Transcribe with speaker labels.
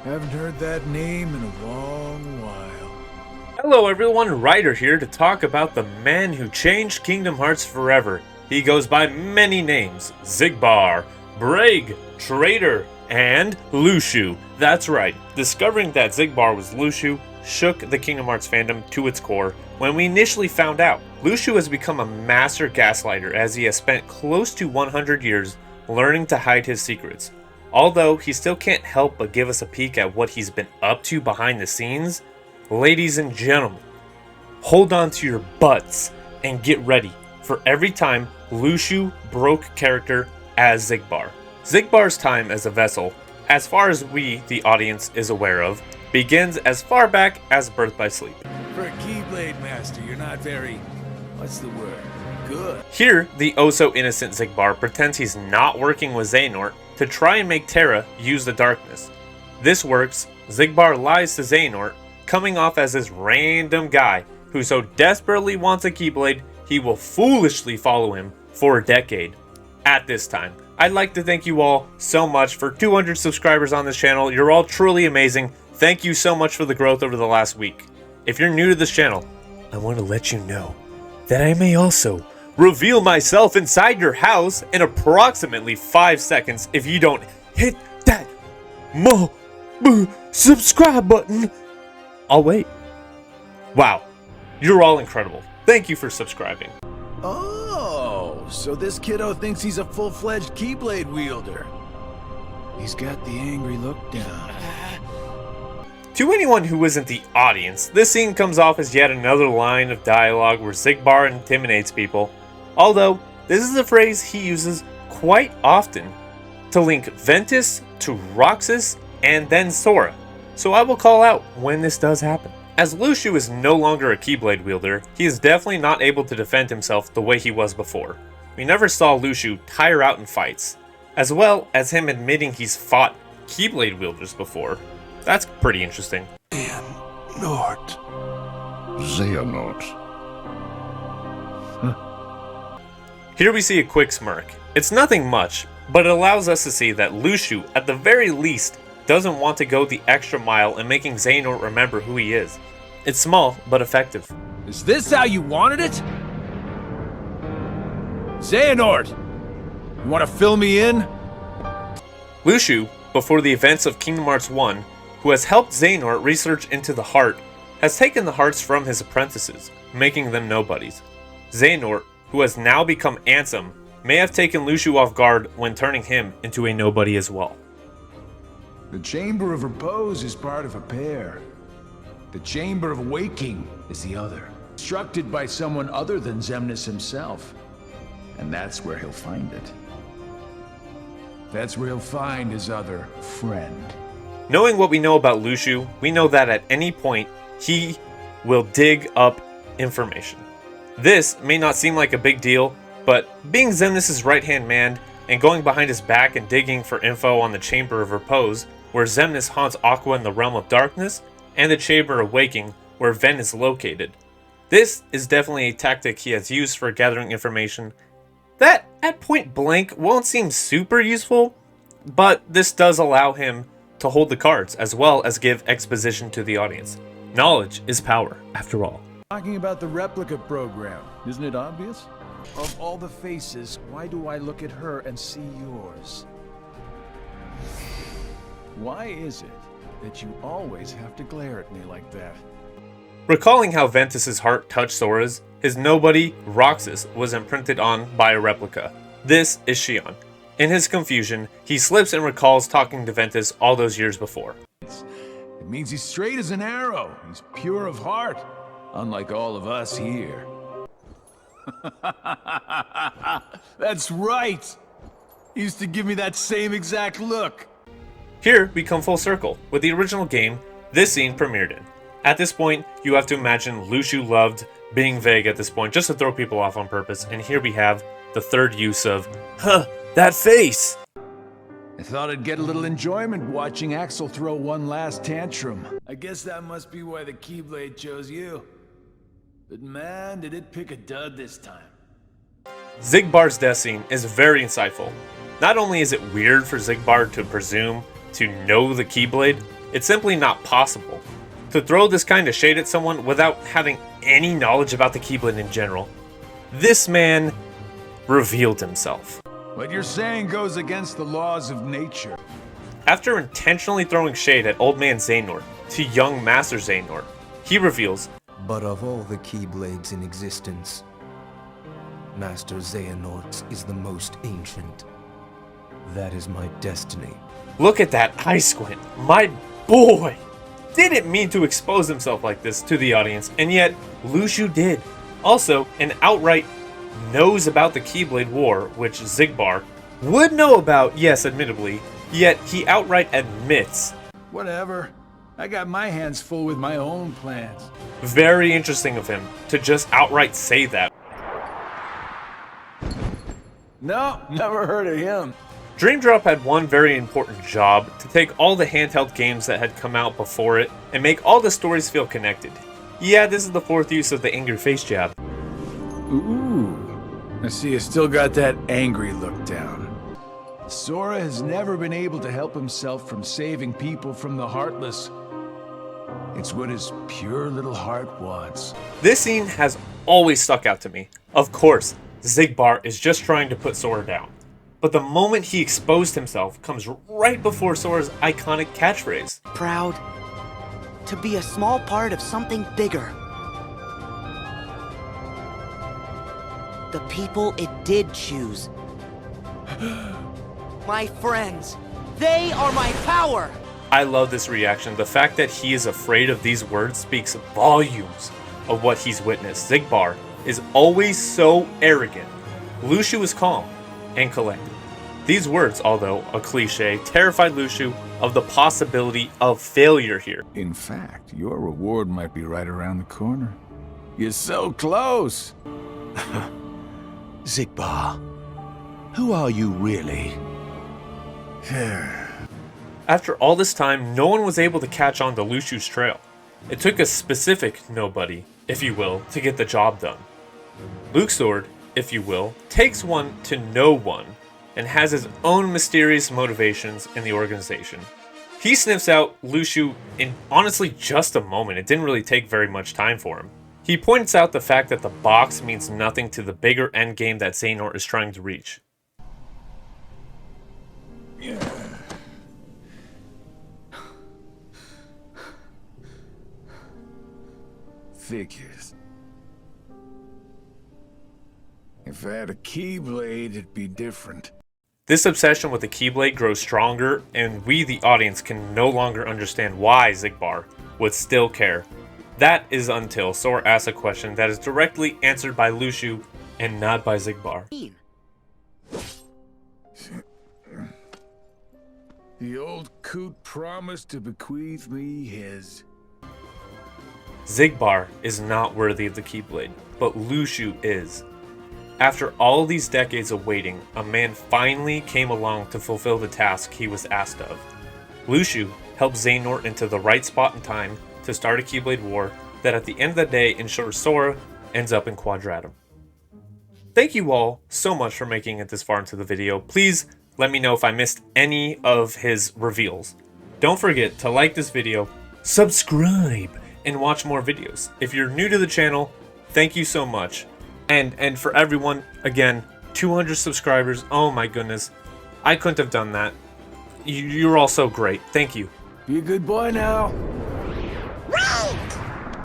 Speaker 1: Haven't heard that name in a long while.
Speaker 2: Hello everyone, Ryder here to talk about the man who changed Kingdom Hearts forever. He goes by many names: Xigbar, Break Character, and Luxu. That's right, discovering that Xigbar was Luxu shook the Kingdom Hearts fandom to its core when we initially found out. Luxu has become a master gaslighter as he has spent close to 100 years learning to hide his secrets. Although he still can't help but give us a peek at what he's been up to behind the scenes. Ladies and gentlemen, hold on to your butts and get ready for every time Luxu broke character as Xigbar. Xigbar's time as a vessel, as far as we, the audience, is aware of, begins as far back as Birth by Sleep.
Speaker 1: For a Keyblade Master, you're not very... what's the word? Good.
Speaker 2: Here, the oh-so-innocent Xigbar pretends he's not working with Xehanort to try and make Terra use the darkness. This works, Xigbar lies to Xehanort, coming off as this random guy who so desperately wants a Keyblade, he will foolishly follow him for a decade. At this time, I'd like to thank you all so much for 200 subscribers on this channel. You're all truly amazing. Thank you so much for the growth over the last week. If you're new to this channel, I want to let you know that I may also reveal myself inside your house in approximately 5 seconds if you don't hit that subscribe button. I'll wait. Wow, you're all incredible. Thank you for subscribing.
Speaker 1: Oh, so this kiddo thinks he's a full-fledged Keyblade wielder. He's got the angry look down.
Speaker 2: To anyone who isn't the audience, this scene comes off as yet another line of dialogue where Xigbar intimidates people, although this is a phrase he uses quite often to link Ventus to Roxas and then Sora, so I will call out when this does happen. As Luxu is no longer a Keyblade wielder, he is definitely not able to defend himself the way he was before. We never saw Luxu tire out in fights, as well as him admitting he's fought Keyblade wielders before. That's pretty interesting.
Speaker 1: Xehanort.
Speaker 2: Here we see a quick smirk. It's nothing much, but it allows us to see that Luxu, at the very least, doesn't want to go the extra mile in making Xehanort remember who he is. It's small, but effective.
Speaker 1: Is this how you wanted it? Xehanort! You want to fill me in?
Speaker 2: Luxu, before the events of Kingdom Hearts 1, who has helped Xehanort research into the heart, has taken the hearts from his apprentices, making them nobodies. Xehanort, who has now become Ansem, may have taken Luxu off guard when turning him into a nobody as well.
Speaker 3: The Chamber of Repose is part of a pair. The Chamber of Waking is the other. Constructed by someone other than Xemnas himself. And that's where he'll find it. That's where he'll find his other friend.
Speaker 2: Knowing what we know about Luxu, we know that at any point, he will dig up information. This may not seem like a big deal, but being Xemnas' right-hand man and going behind his back and digging for info on the Chamber of Repose, where Xemnas haunts Aqua in the Realm of Darkness, and the Chamber of Waking, where Ven is located. This is definitely a tactic he has used for gathering information that, at point blank, won't seem super useful, but this does allow him to hold the cards, as well as give exposition to the audience. Knowledge is power, after all.
Speaker 1: Talking about the replica program, isn't it obvious? Of all the faces, why do I look at her and see yours? Why is it that you always have to glare at me like that?
Speaker 2: Recalling how Ventus's heart touched Sora's, his nobody, Roxas, was imprinted on by a replica. This is Xion. In his confusion, he slips and recalls talking to Ventus all those years before.
Speaker 3: It means he's straight as an arrow. He's pure of heart. Unlike all of us here. That's right! He used to give me that same exact look.
Speaker 2: Here, we come full circle. With the original game, this scene premiered in. At this point, you have to imagine Luxu loved being vague at this point, just to throw people off on purpose, and here we have the third use of, that face!
Speaker 3: I thought I'd get a little enjoyment watching Axel throw one last tantrum.
Speaker 1: I guess that must be why the Keyblade chose you. But man, did it pick a dud this time.
Speaker 2: Xigbar's death scene is very insightful. Not only is it weird for Xigbar to presume to know the Keyblade, It's simply not possible to throw this kind of shade at someone without having any knowledge about the Keyblade in general. This man revealed himself.
Speaker 3: What you're saying goes against the laws of nature.
Speaker 2: After intentionally throwing shade at Old Man Xehanort to young Master Xehanort, he reveals,
Speaker 4: But of all the Keyblades in existence, Master Xehanort's is the most ancient. That is my destiny.
Speaker 2: look at that eye squint. My boy didn't mean to expose himself like this to the audience, and yet Luxu did. Also, an outright knows about the Keyblade War, which Xigbar would know about, yes, admittedly, yet he outright admits.
Speaker 3: Whatever. I got my hands full with my own plans.
Speaker 2: Very interesting of him to just outright say that.
Speaker 3: No, never heard of him.
Speaker 2: Dream Drop had one very important job, to take all the handheld games that had come out before it and make all the stories feel connected. Yeah, this is the fourth use of the angry face jab.
Speaker 3: Ooh. I see you still got that angry look down. Sora has never been able to help himself from saving people from the heartless. It's what his pure little heart wants.
Speaker 2: This scene has always stuck out to me. Of course, Xigbar is just trying to put Sora down. But the moment he exposed himself comes right before Sora's iconic catchphrase.
Speaker 5: Proud to be a small part of something bigger. The people it did choose. My friends, they are my power!
Speaker 2: I love this reaction. The fact that he is afraid of these words speaks volumes of what he's witnessed. Xigbar is always so arrogant. Luxu is calm and collected. These words, although a cliche, terrified Luxu of the possibility of failure here.
Speaker 3: In fact, your reward might be right around the corner. You're so close!
Speaker 4: Xigbar, who are you really?
Speaker 2: After all this time, no one was able to catch on to Luxu's trail. It took a specific nobody, if you will, to get the job done. Luxord, if you will, takes one to no one and has his own mysterious motivations in the organization. He sniffs out Luxu in honestly just a moment. It didn't really take very much time for him. He points out the fact that the box means nothing to the bigger endgame that Xehanort is trying to reach.
Speaker 3: Figures. If I had a Keyblade, it'd be different.
Speaker 2: This obsession with the Keyblade grows stronger, and we, the audience, can no longer understand why Xigbar would still care. That is until Sora asks a question that is directly answered by Luxu and not by Xigbar.
Speaker 3: The old coot promised to bequeath me his.
Speaker 2: Xigbar is not worthy of the Keyblade, but Luxu is. After all these decades of waiting, a man finally came along to fulfill the task he was asked of. Luxu helped Xehanort into the right spot in time to start a Keyblade war that at the end of the day ensures Sora ends up in Quadratum. Thank you all so much for making it this far into the video. Please let me know if I missed any of his reveals. Don't forget to like this video, subscribe, and watch more videos. If you're new to the channel, thank you so much. And for everyone, again, 200 subscribers, oh my goodness. I couldn't have done that. You're all so great. Thank you.
Speaker 3: Be a good boy now.